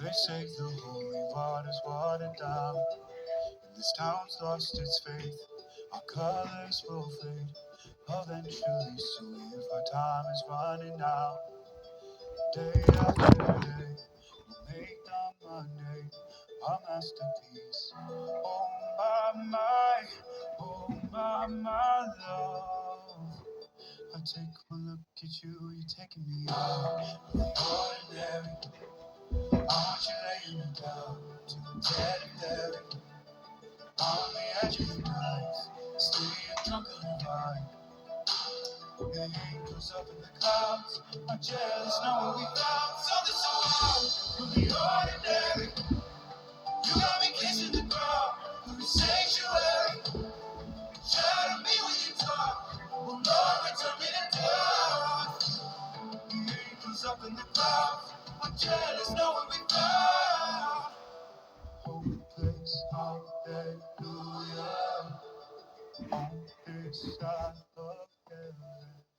They say the holy water's watered down, and this town's lost its faith. Our colors will fade eventually, so if our time is running out, day after day, we'll make the Monday our masterpiece. Oh my love. I take one look at you, you're taking me out of the ordinary. I want you laying me down to the legendary. On the edge of your knife, staying drunk on the vine. The angels up in the clouds are jealous, know what we found. Something so wild from the ordinary. You got me kissing the ground through the sanctuary. Shadow me when you talk. Oh Lord, return me to dust. The angels up in the clouds are jealous, know what we found. Holy place, hallelujah. On this side of heaven.